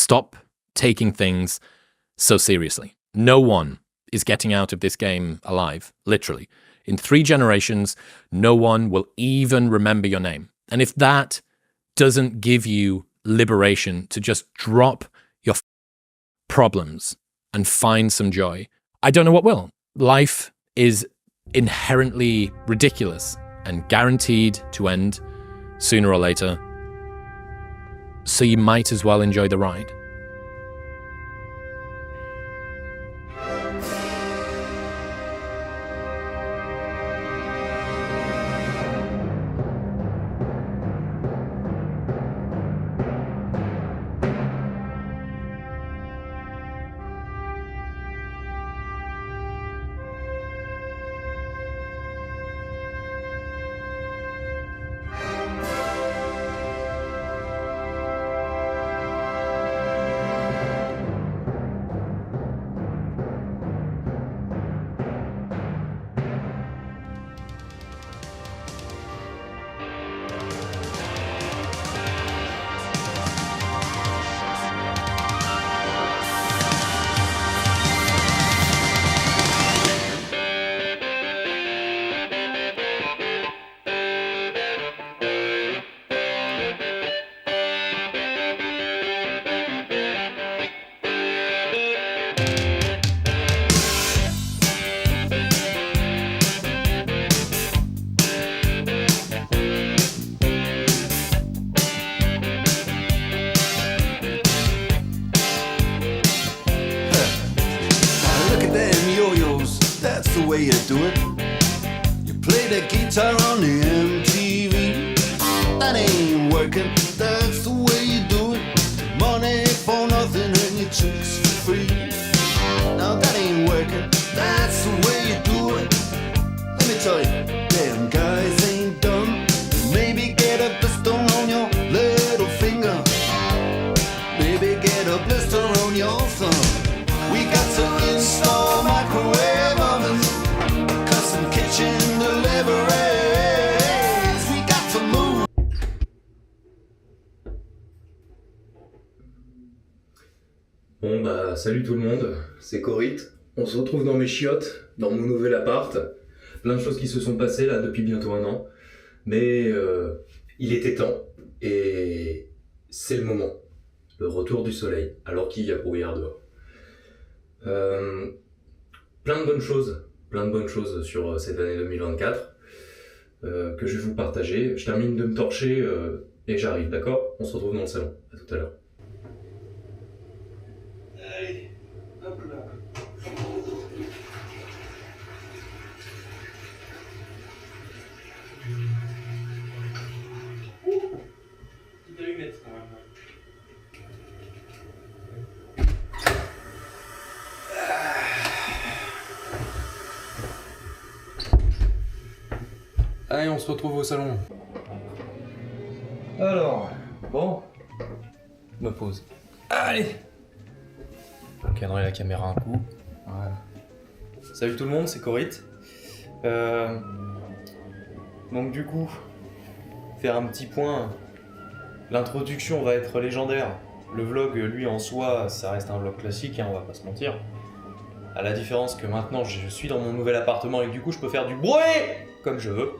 stop taking things so seriously. No one is getting out of this game alive, literally. In 3 generations, no one will even remember your name. And if that doesn't give you liberation to just drop your problems and find some joy, I don't know what will. Life is inherently ridiculous and guaranteed to end sooner or later. So you might as well enjoy the ride. The way you do it. You play the guitar on the MTV. That ain't working, that's the way you do it. Money for nothing and your chicks for free. Now that ain't working, that's the way you do it. Let me tell you, damn guys ain't dumb. Maybe get a blister on your little finger. Maybe get a blister on your thumb. We got to install microwave ovens, custom kitchen deliveries. We got to move. Bon bah salut tout le monde, c'est Corit. On se retrouve dans mes chiottes, dans mon nouvel appart. Plein de choses qui se sont passées là depuis bientôt 1 an. Mais il était temps et c'est le moment. Le retour du soleil, alors qu'il y a brouillard dehors. Plein de bonnes choses sur cette année 2024 que je vais vous partager. Je termine de me torcher et j'arrive, d'accord ? On se retrouve dans le salon. À tout à l'heure. Allez, hop là. Petite allumette quand même. Allez, on se retrouve au salon. Alors, bon, me pose. Allez, Cadrer la caméra un coup. voilà. Salut tout le monde, c'est Corit. Donc du coup, faire un petit point. L'introduction va être légendaire. Le vlog, lui en soi, ça reste un vlog classique, hein, on va pas se mentir. À la différence que maintenant, je suis dans mon nouvel appartement et que du coup, je peux faire du bruit comme je veux.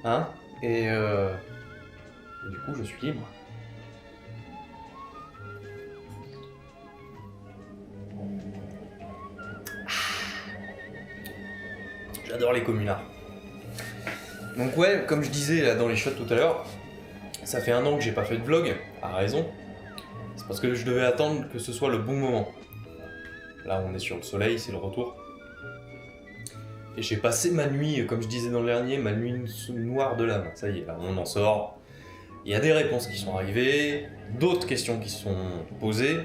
Hein, et du coup, je suis libre. J'adore les communards. Donc ouais, comme je disais là dans les shots tout à l'heure, ça fait 1 an que j'ai pas fait de vlog, à raison. C'est parce que je devais attendre que ce soit le bon moment. Là on est sur le soleil, c'est le retour. Et j'ai passé ma nuit, comme je disais dans le dernier, ma nuit noire de l'âme. Ça y est, là on en sort. Il y a des réponses qui sont arrivées, d'autres questions qui sont posées,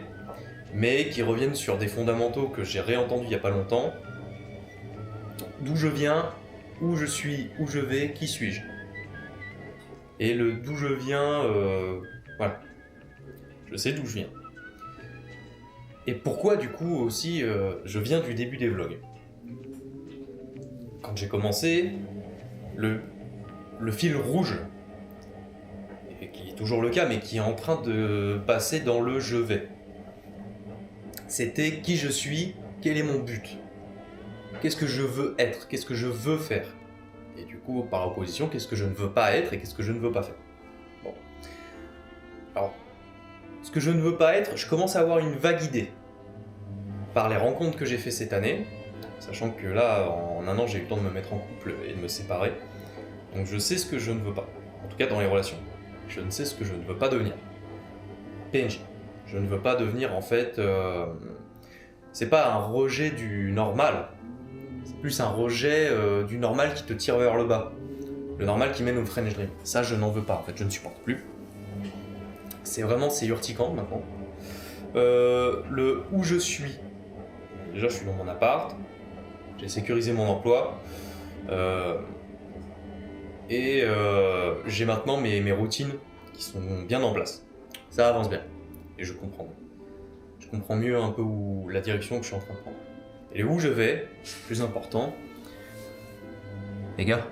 mais qui reviennent sur des fondamentaux que j'ai réentendus il y a pas longtemps. D'où je viens, où je suis, où je vais, qui suis-je. Et le d'où je viens, voilà. Je sais d'où je viens. Et pourquoi du coup aussi, je viens du début des vlogs. Quand j'ai commencé, le fil rouge, et qui est toujours le cas, mais qui est en train de passer dans le je vais. C'était qui je suis, quel est mon but, qu'est-ce que je veux être, qu'est-ce que je veux faire. Et du coup, par opposition, qu'est-ce que je ne veux pas être et qu'est-ce que je ne veux pas faire. Bon. Alors, ce que je ne veux pas être, je commence à avoir une vague idée. Par les rencontres que j'ai fait cette année, sachant que là, en un an, j'ai eu le temps de me mettre en couple et de me séparer. Donc je sais ce que je ne veux pas. En tout cas, dans les relations. Je ne sais ce que je ne veux pas devenir. PNJ. Je ne veux pas devenir, en fait... c'est pas un rejet du normal. C'est plus un rejet du normal qui te tire vers le bas. Le normal qui mène au French Dream. Ça, je n'en veux pas, en fait. Je ne supporte plus. C'est urticant, maintenant. Le où je suis. Déjà, je suis dans mon appart. J'ai sécurisé mon emploi. Et j'ai maintenant mes routines qui sont bien en place. Ça avance bien. Et je comprends. Je comprends mieux un peu la direction que je suis en train de prendre. Et où je vais, plus important. Les gars,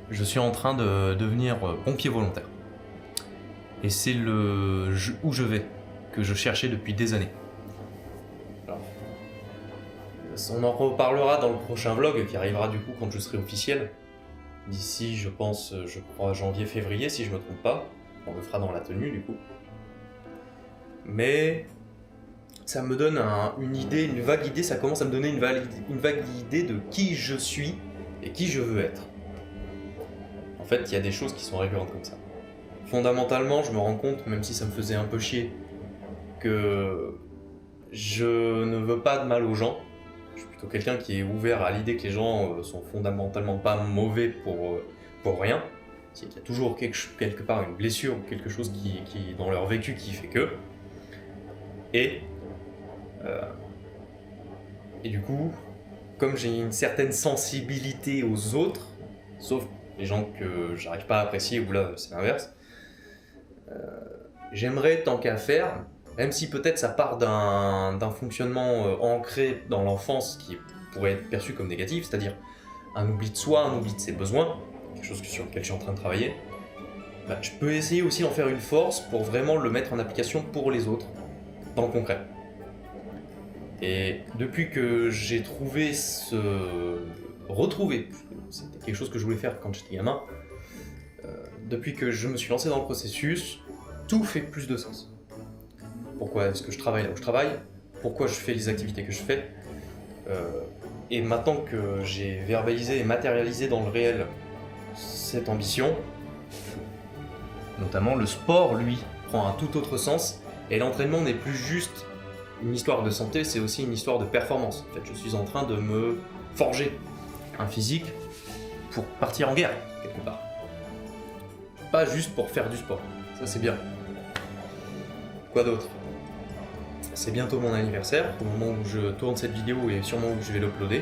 je suis en train de devenir pompier volontaire. Et c'est où je vais que je cherchais depuis des années. Alors, on en reparlera dans le prochain vlog qui arrivera du coup quand je serai officiel. D'ici, je crois janvier-février si je me trompe pas. On le fera dans la tenue du coup. Mais ça me donne une idée, une vague idée, ça commence à me donner une vague idée de qui je suis et qui je veux être. En fait, il y a des choses qui sont récurrentes comme ça. Fondamentalement, je me rends compte, même si ça me faisait un peu chier, que je ne veux pas de mal aux gens. Je suis plutôt quelqu'un qui est ouvert à l'idée que les gens sont fondamentalement pas mauvais pour rien. Il y a toujours quelque part une blessure ou quelque chose qui dans leur vécu qui fait que. Et du coup, comme j'ai une certaine sensibilité aux autres, sauf les gens que j'arrive pas à apprécier, ou là c'est l'inverse, j'aimerais tant qu'à faire, même si peut-être ça part d'un fonctionnement ancré dans l'enfance qui pourrait être perçu comme négatif, c'est-à-dire un oubli de soi, un oubli de ses besoins, quelque chose sur lequel je suis en train de travailler, je peux essayer aussi d'en faire une force pour vraiment le mettre en application pour les autres, dans le concret. Et depuis que j'ai retrouvé, c'était quelque chose que je voulais faire quand j'étais gamin, depuis que je me suis lancé dans le processus, tout fait plus de sens. Pourquoi est-ce que je travaille là où je travaille? Pourquoi je fais les activités que je fais? Et maintenant que j'ai verbalisé et matérialisé dans le réel cette ambition, notamment le sport, lui, prend un tout autre sens, et l'entraînement n'est plus juste une histoire de santé, c'est aussi une histoire de performance. En fait, je suis en train de me forger un physique pour partir en guerre, quelque part. Pas juste pour faire du sport, ça c'est bien. Quoi d'autre? C'est bientôt mon anniversaire, au moment où je tourne cette vidéo et sûrement où je vais l'uploader.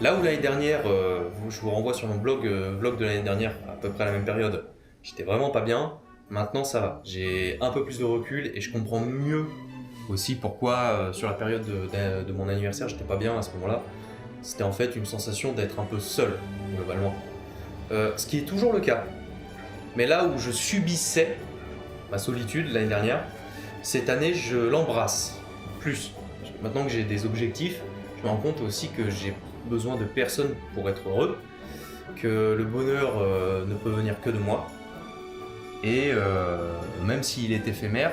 Là où l'année dernière, je vous renvoie sur mon vlog de l'année dernière, à peu près à la même période, j'étais vraiment pas bien. Maintenant ça va, j'ai un peu plus de recul et je comprends mieux aussi pourquoi sur la période de mon anniversaire j'étais pas bien à ce moment-là. C'était en fait une sensation d'être un peu seul, globalement. Ce qui est toujours le cas. Mais là où je subissais ma solitude l'année dernière, cette année je l'embrasse plus. Maintenant que j'ai des objectifs, je me rends compte aussi que j'ai besoin de personne pour être heureux, que le bonheur ne peut venir que de moi. Et même s'il est éphémère,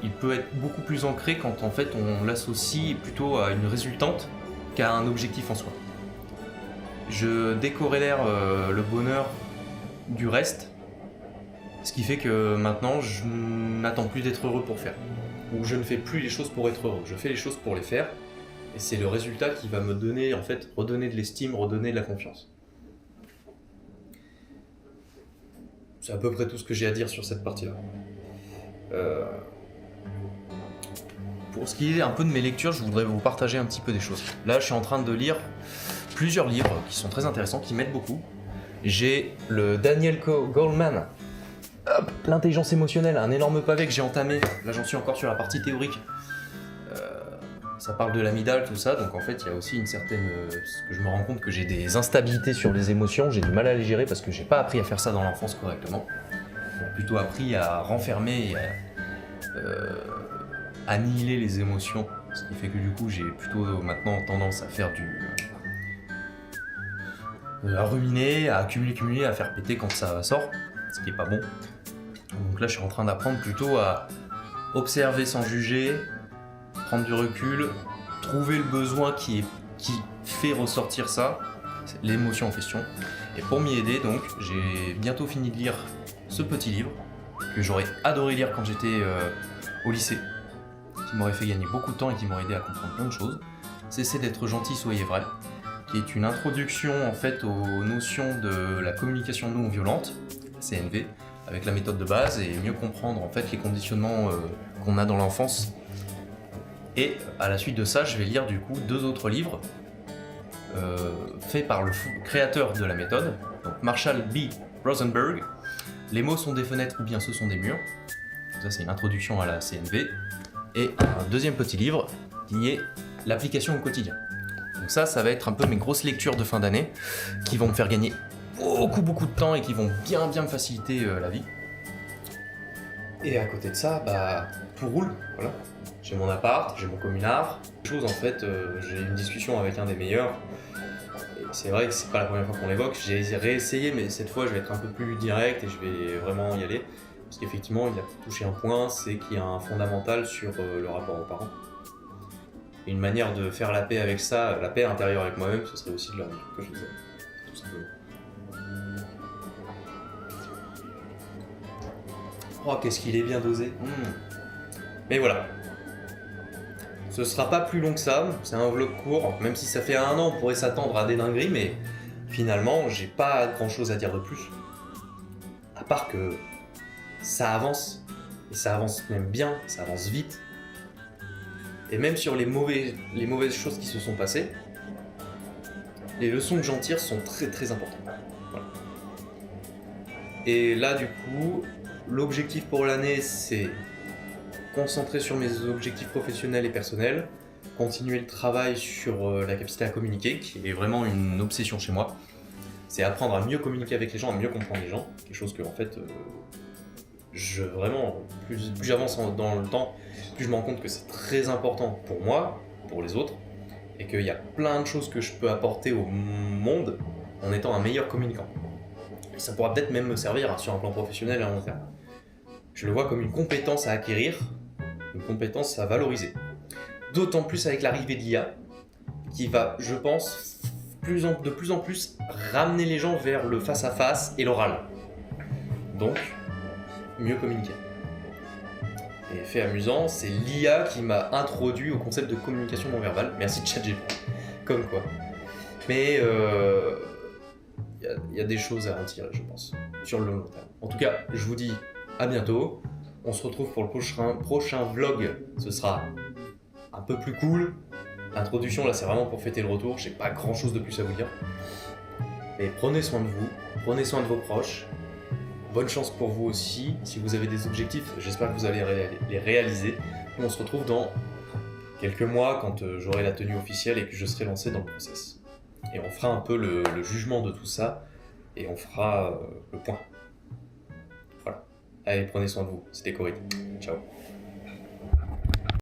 il peut être beaucoup plus ancré quand en fait on l'associe plutôt à une résultante qu'à un objectif en soi. Je décorrélère le bonheur du reste, ce qui fait que maintenant je n'attends plus d'être heureux pour faire. Ou je ne fais plus les choses pour être heureux, je fais les choses pour les faire, et c'est le résultat qui va me donner, en fait, redonner de l'estime, redonner de la confiance. C'est à peu près tout ce que j'ai à dire sur cette partie-là. Pour ce qui est un peu de mes lectures, je voudrais vous partager un petit peu des choses. Là, je suis en train de lire plusieurs livres qui sont très intéressants, qui m'aident beaucoup. J'ai le Daniel Goleman, l'intelligence émotionnelle, un énorme pavé que j'ai entamé. Là, j'en suis encore sur la partie théorique. Ça parle de l'amygdale, tout ça, donc en fait, il y a aussi une certaine... parce que je me rends compte que j'ai des instabilités sur les émotions, j'ai du mal à les gérer parce que j'ai pas appris à faire ça dans l'enfance correctement. J'ai plutôt appris à renfermer et annihiler les émotions, ce qui fait que du coup j'ai plutôt maintenant tendance à faire à ruminer, à accumuler, à faire péter quand ça sort, ce qui est pas bon. Donc là je suis en train d'apprendre plutôt à observer sans juger, prendre du recul, trouver le besoin qui fait ressortir ça, c'est l'émotion en question. Et pour m'y aider donc, j'ai bientôt fini de lire ce petit livre que j'aurais adoré lire quand j'étais au lycée, qui m'aurait fait gagner beaucoup de temps et qui m'aurait aidé à comprendre plein de choses. Cessez d'être gentil, soyez vrai, qui est une introduction en fait aux notions de la communication non violente, CNV, avec la méthode de base et mieux comprendre en fait les conditionnements qu'on a dans l'enfance. Et à la suite de ça, je vais lire du coup 2 autres livres faits par le créateur de la méthode, donc Marshall B. Rosenberg. Les mots sont des fenêtres ou bien ce sont des murs. Ça c'est une introduction à la CNV. Et un deuxième petit livre qui est l'application au quotidien. Donc ça va être un peu mes grosses lectures de fin d'année qui vont me faire gagner beaucoup de temps et qui vont bien me faciliter la vie. Et à côté de ça, tout roule, voilà. J'ai mon appart, j'ai mon communard. Chose en fait, j'ai une discussion avec un des meilleurs. Et c'est vrai que c'est pas la première fois qu'on l'évoque. J'ai réessayé, mais cette fois je vais être un peu plus direct et je vais vraiment y aller. Parce qu'effectivement, il a touché un point, c'est qu'il y a un fondamental sur le rapport aux parents. Et une manière de faire la paix avec ça, la paix intérieure avec moi-même, ce serait aussi de leur dire quelque chose, tout simplement. Oh, qu'est-ce qu'il est bien dosé. Mais voilà. Ce sera pas plus long que ça, c'est un vlog court, même si ça fait 1 an, on pourrait s'attendre à des dingueries, mais finalement, j'ai pas grand-chose à dire de plus. À part que ça avance, et ça avance même bien, ça avance vite. Et même sur les mauvaises choses qui se sont passées, les leçons que j'en tire sont très importantes. Voilà. Et là, du coup, l'objectif pour l'année, c'est concentrer sur mes objectifs professionnels et personnels, continuer le travail sur la capacité à communiquer, qui est vraiment une obsession chez moi. C'est apprendre à mieux communiquer avec les gens, à mieux comprendre les gens, quelque chose que en fait, plus j'avance dans le temps, plus je me rends compte que c'est très important pour moi, pour les autres, et qu'il y a plein de choses que je peux apporter au monde en étant un meilleur communicant. Et ça pourra peut-être même me servir sur un plan professionnel à long terme. Je le vois comme une compétence à acquérir, une compétence à valoriser. D'autant plus avec l'arrivée de l'IA, qui va, je pense, de plus en plus ramener les gens vers le face-à-face et l'oral. Donc, mieux communiquer. Et fait amusant, c'est l'IA qui m'a introduit au concept de communication non verbale. Merci ChatGPT. Comme quoi. Mais y a des choses à en tirer, je pense, sur le long terme. En tout cas, je vous dis à bientôt. On se retrouve pour le prochain vlog. Ce sera un peu plus cool. L'introduction, là, c'est vraiment pour fêter le retour. J'ai pas grand chose de plus à vous dire. Mais prenez soin de vous, prenez soin de vos proches. Bonne chance pour vous aussi. Si vous avez des objectifs, j'espère que vous allez les réaliser. Nous, on se retrouve dans quelques mois quand j'aurai la tenue officielle et que je serai lancé dans le process. Et on fera un peu le jugement de tout ça et on fera le point. Voilà. Allez, prenez soin de vous. C'était Corinne. Ciao.